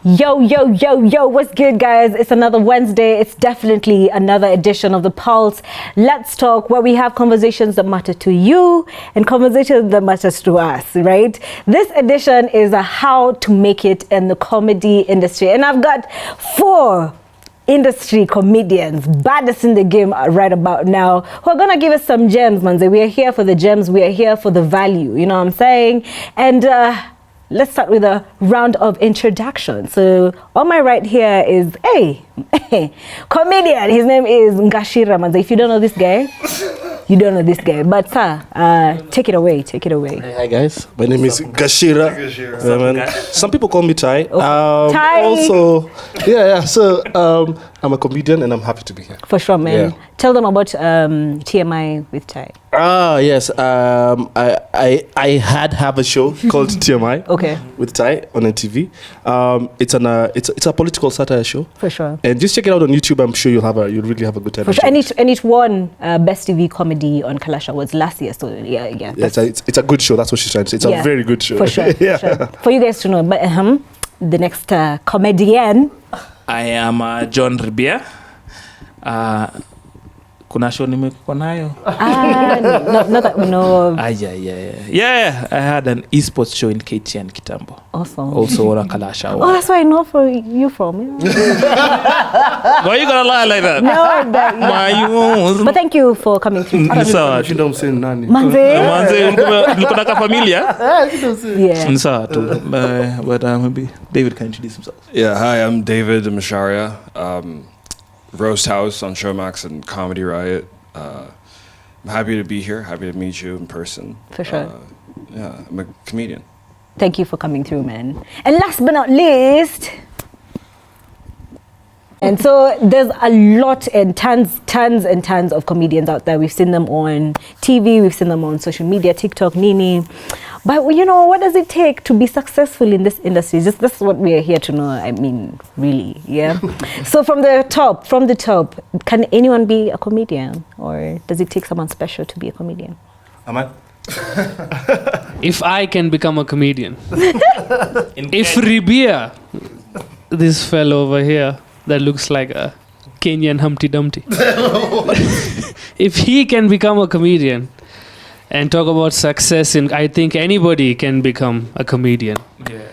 Yo, yo, yo, yo, what's good, guys? It's another Wednesday. It's definitely another edition of The Pulse. Let's talk, where we have conversations that matter to you and conversations that matters to us, right? This edition is a how to make it in the comedy industry. And I've got 4 industry comedians, baddest in the game right about now, who are gonna give us some gems, manze. We are here for the gems, we are here for the value, you know what I'm saying? And let's start with a round of introduction. So on my right here is comedian. His name is Ngashira, manze. If you don't know this guy, you don't know this guy. But sir, take it away. Hi guys, my name is Gashira. Some people call me Ty. Ty. Also, So I'm a comedian and I'm happy to be here. For sure, man. Yeah. Tell them about TMI with Ty. Yes. I have a show called TMI. Okay. With Ty on NTV. It's a political satire show. For sure. And just check it out on YouTube. I'm sure you'll really have a good time. For sure. And it won Best TV Comedy on Kalash Awards last year. So yeah. It's a good show. That's what she's trying to say. It's a very good show. For sure. Yeah. For sure. For you guys to know, but the next comedian. I am John Ribia. Kuna show nimekuwa nayo? Not that we know of. Yeah, I had an esports show in KTN Kitambo. Awesome. Also on a Kalasha. Oh, that's where I know you from. Yeah. Why you gonna lie like that? No, but thank you for coming through. Sawa. Manze. Mlikuwa na familia? Yeah. Sawa tu. But maybe David can introduce himself. Yeah, hi, I'm David Masharia. Roast House on Showmax and Comedy Riot. I'm happy to be here. Happy to meet you in person. For sure. I'm a comedian. Thank you for coming through, man. And last but not least, and so there's a lot and tons and tons of comedians out there. We've seen them on TV, we've seen them on social media, TikTok, Nini. But you know, what does it take to be successful in this industry? That's what we are here to know. I mean, really, yeah. So from the top, can anyone be a comedian, or does it take someone special to be a comedian? Aman? If I can become a comedian, if Ribia, this fellow over here that looks like a Kenyan Humpty Dumpty, if he can become a comedian and talk about success, I think anybody can become a comedian. Yeah.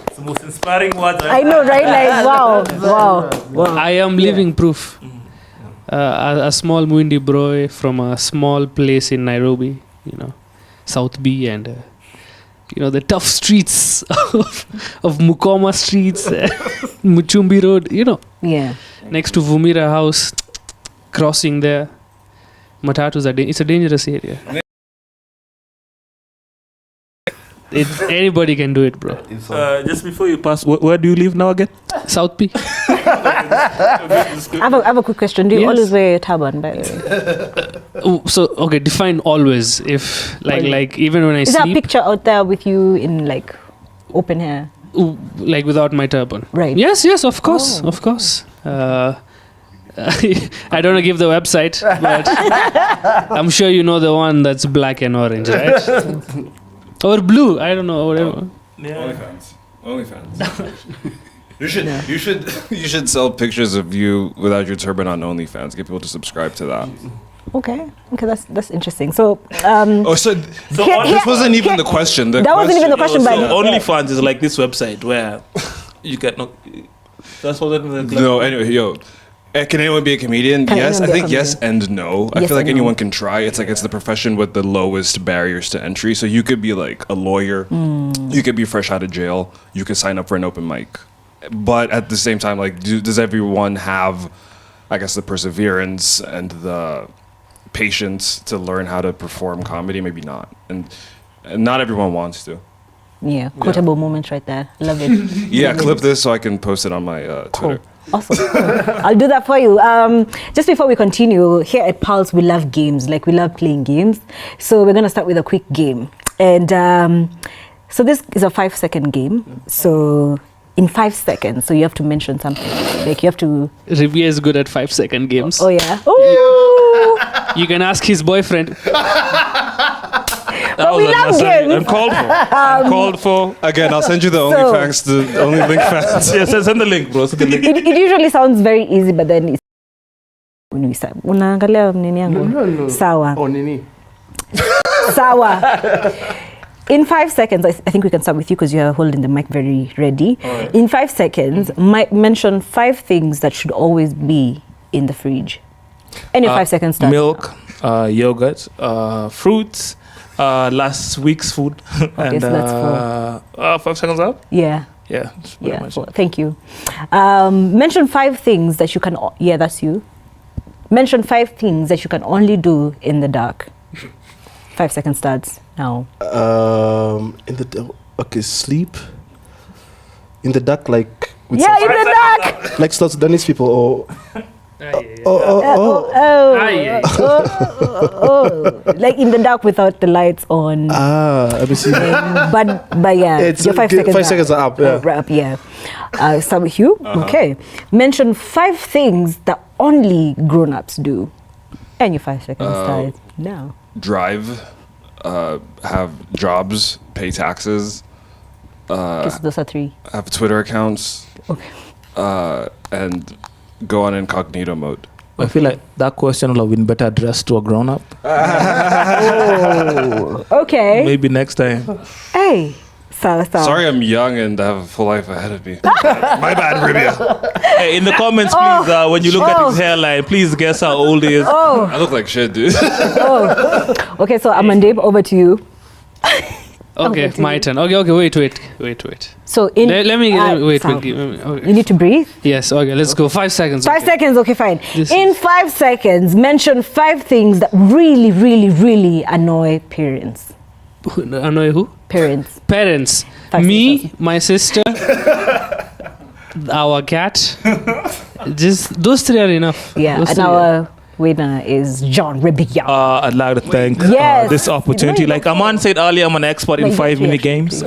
It's the most inspiring words I know, right? Like, wow. I am living proof. A small Muindi boy from a small place in Nairobi, South B, and the tough streets of Mukoma streets, Muchumbi Road, Yeah. next to Vumira House, crossing there. Matatus it's a dangerous area. Anybody can do it, bro. Just before you pass, where do you live now again? South P. I have a quick question. Do you always wear a turban, by the way? So, okay, define always. If, like even when I sleep. Is sleep. there a picture out there with you in, like, open hair? Like without my turban? Right. Yes, of course, of course. I don't want to give the website, but I'm sure you know the one that's black and orange, right? Or blue, I don't know, whatever. Yeah. OnlyFans. You should sell pictures of you without your turban on OnlyFans. Get people to subscribe to that. Okay, that's interesting. So, this wasn't even the question. Wasn't even the question, but OnlyFans is like this website where you get no. That's what No, anyway, can anyone be a comedian? Yes, I think yes and no. I feel like anyone can try. It's like it's the profession with the lowest barriers to entry. So you could be like a lawyer, you could be fresh out of jail, you could sign up for an open mic. But at the same time, like, does everyone have, I guess, the perseverance and the patience to learn how to perform comedy? Maybe not, and not everyone wants to. Yeah, quotable moments right there. Love it. Clip this so I can post it on my Twitter. Awesome. I'll do that for you. Just before we continue, here at Pulse, we love games. Like, we love playing games. So we're going to start with a quick game. And so this is a 5-second game. So in 5 seconds, so you have to mention something. Like, you have to... Ribia is good at 5-second games. Oh, yeah? Ooh. You can ask his boyfriend. But we love games. Uncalled for. Uncalled for. Again, I'll send you the OnlyFans, the only link fans. Yeah, send the link, bro. Send the link. It usually sounds very easy, but then it's unaangalia nini yangu? Sawa. Oh, Nini. Sawa. In 5 seconds, I think we can start with you because you're holding the mic very ready. Right. In 5 seconds, mention 5 things that should always be in the fridge. And your 5 seconds start. Milk, yogurt, fruits, last week's food. Okay, and so that's 5 seconds up? Yeah. Yeah. That's pretty Yeah. much Well, it. thank you. Mention 5 things that you can. Yeah, that's you. Mention 5 things that you can only do in the dark. 5 seconds starts now. Okay, sleep. In the dark, like with Yeah, in the dark. like South Sudanese people or Like in the dark without the lights on. let me see. But yeah, It's your 5 seconds. 5 seconds are up. Yeah. Up, yeah. Start with you. Okay. Mention 5 things that only grown-ups do. And your 5 seconds start now. Drive, have jobs, pay taxes, Okay, so those are 3. have Twitter accounts, Okay. and go on incognito mode. I feel like that question will have been better addressed to a grown up. Okay. Maybe next time. Hey. Sawa. Sorry, I'm young and I have a full life ahead of me. My bad, Ribia. Hey, in the comments, please, when you look at his hairline, please guess how old he is. I look like shit, dude. Okay, so Amandip, over to you. Okay, Okay, my turn. Okay, wait. So in Let me wait. Sawa. Okay. You need to breathe. Yes. Okay, let's go. 5 seconds. 5 okay. seconds, okay, fine. This In 5 seconds, mention 5 things that really, really, really annoy parents. Annoy who? Parents. Parents. 5 Me, seconds. my sister, our cat. Just those 3 are enough. Yeah, Those and 3 our winner is John Ribia. I'd like to thank Yes. this opportunity. Like Aman said earlier, I'm an expert in Like, 5 yeah, mini games.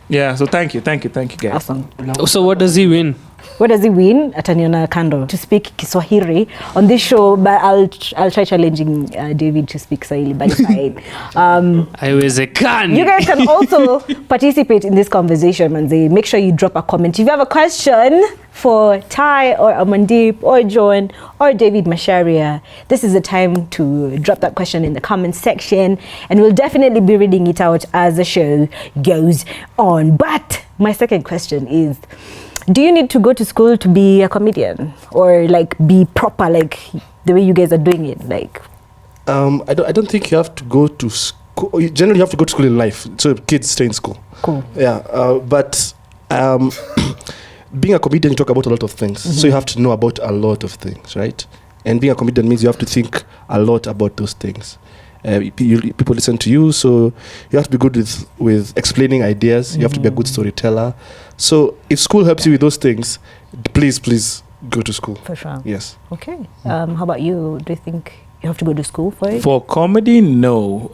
Yeah, so thank you, guys. Awesome. So what does he win? What does he win? Ataniona Kando to speak Kiswahili on this show, but I'll try challenging David to speak Swahili, but it's fine. Haiwezekani. You guys can also participate in this conversation, Manzi. Make sure you drop a comment. If you have a question for Ty or Amandip or John or David Masharia, this is the time to drop that question in the comment section, and we'll definitely be reading it out as the show goes on. But my second question is, do you need to go to school to be a comedian, or like be proper, like the way you guys are doing it? Like, I don't think you have to go to school. You generally have to go to school in life, so kids stay in school. cool. Yeah, but being a comedian, you talk about a lot of things. So you have to know about a lot of things, right? And being a comedian means you have to think a lot about those things. People listen to you, so you have to be good with explaining ideas. You have to be a good storyteller. So if school helps you with those things, please go to school. For sure. Yes. Okay. How about you? Do you think you have to go to school for it? For comedy, no.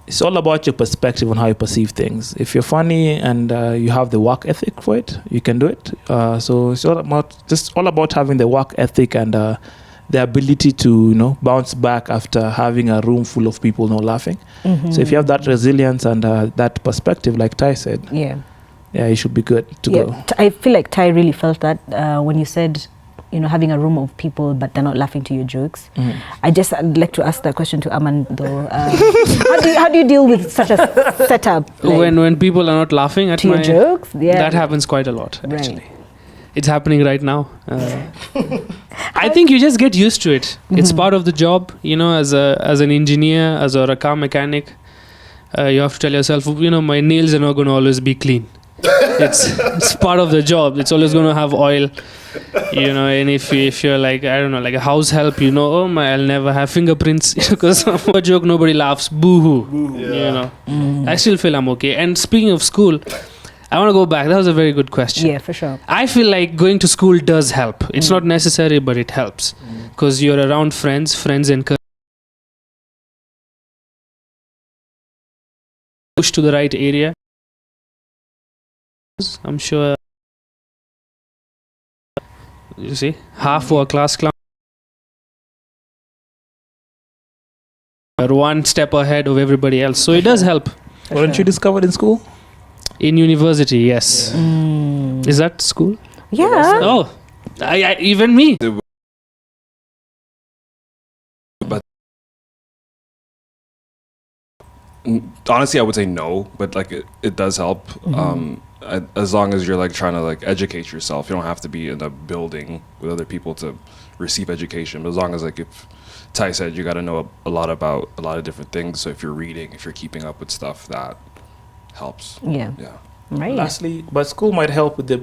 It's all about your perspective on how you perceive things. If you're funny and you have the work ethic for it, you can do it. So it's all about having the work ethic and the ability to bounce back after having a room full of people not laughing. So if you have that resilience and that perspective, like Ty said, yeah, you should be good to go. I feel like Ty really felt that when you said, having a room of people but they're not laughing to your jokes. I'd like to ask that question to Aman though. How do you deal with such a setup? Like, When people are not laughing at to my your jokes? Yeah. that happens quite a lot Right. actually. It's happening right now. I think you just get used to it. It's part of the job, as an engineer, as a car mechanic. You have to tell yourself, my nails are not going to always be clean. It's part of the job. It's always going to have oil, and if you're like, I don't know, like a house help, I'll never have fingerprints because of a joke nobody laughs. Boo-hoo. I still feel I'm okay. And speaking of school, I want to go back. That was a very good question. Yeah, for sure. I feel like going to school does help. It's not necessary, but it helps because you're around friends encourage push to the right area. I'm sure you see half our class clown are one step ahead of everybody else. So it does help. Weren't you discovered in school? In university, yes. Is that school? Yeah. Oh, even me. Honestly, I would say no, but like it does help. As long as you're like trying to like educate yourself, you don't have to be in a building with other people to receive education. But as long as like if Ty said, you got to know a lot about a lot of different things. So if you're reading, if you're keeping up with stuff, that helps. Yeah. Yeah. Right. Lastly, but school might help with the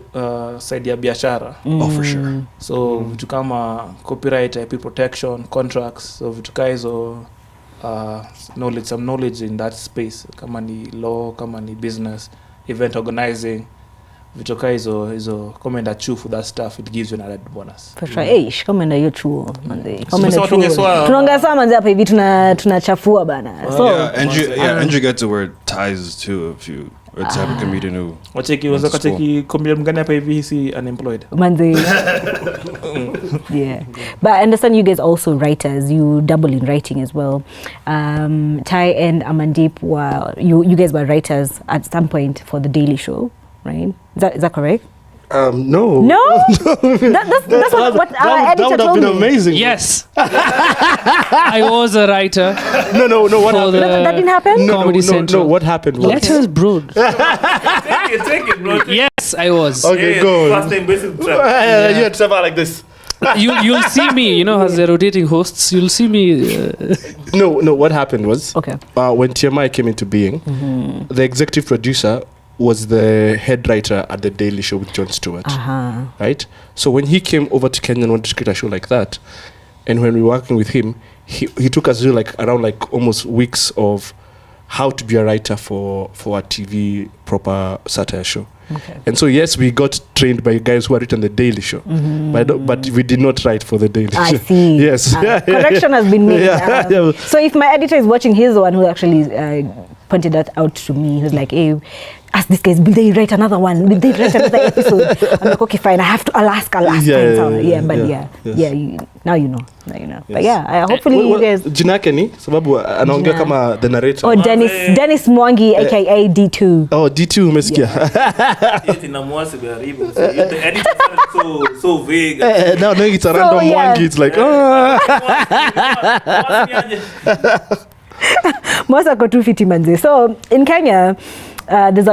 side ya biashara. Oh, for sure. So vitu kama copyright, IP protection, contracts, so vitu ka hizo knowledge, some knowledge in that space, kama ni law, kama ni business, event organizing, vitu ka hizo comment at you for that stuff, it gives you an added bonus. For sure. Eish, kama na hiyo chuo manze. Kama na Sasa chuo. tuongeswa- Tunaongea sana manze hapa hivi tunachafua bana. So Yeah, and you get to wear ties too if you are the type of comedian who. Wacheki unaweza kacheki comedian mgani hapa hivi si unemployed. manze. Yeah. But I understand you guys also writers. You double in writing as well. Ty and Amandeep you guys were writers at some point for the Daily Show, right? Is that correct? No. No. That's what our that editor would have told been me. amazing. Yes. I was a writer. No. What For happened? the- That didn't happen? No, Comedy Central. What happened was. Let us brood. Take it, bro. Yes, I was. Okay, go. First time basic trap. You had Trevor like this. You'll see me, you know, as the rotating hosts, you'll see me. No. What happened was. Okay. When TMI came into being, the executive producer was the head writer at the Daily Show with Jon Stewart. Right? So when he came over to Kenya and wanted to create a show like that, and when we were working with him, he took us through like around like almost weeks of how to be a writer for a TV proper satire show. Okay. And so yes, we got trained by guys who had written the Daily Show, but we did not write for the Daily Show. I see. Yes. Correction has been made. Yeah. So if my editor is watching, he's the one who actually pointed that out to me. He was like, hey, ask these guys, will they write another one? Will they write another episode? I'm like, okay, fine. I'll ask. Now you know. But yeah, hopefully you guys. Jinake ni sababu anaongea Jina. kama the narrator. Oh, Dennis Mwangi, aka D2. Oh, D2 umesikia. So vague. Now it's a random yeah. Mwangi. It's like, Mwasa ko 250 manze. So in Kenya, there's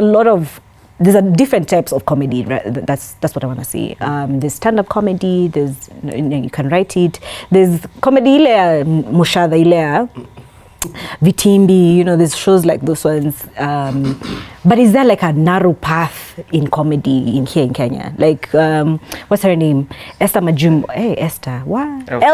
a different types of comedy. Right? That's what I want to say. There's stand-up comedy. There's you can write it. There's comedy ile mushadha ile Vitimbi. There's shows like those ones. But is there like a narrow path in comedy here in Kenya? Like what's her name? Esther Majum. Hey Esther. What?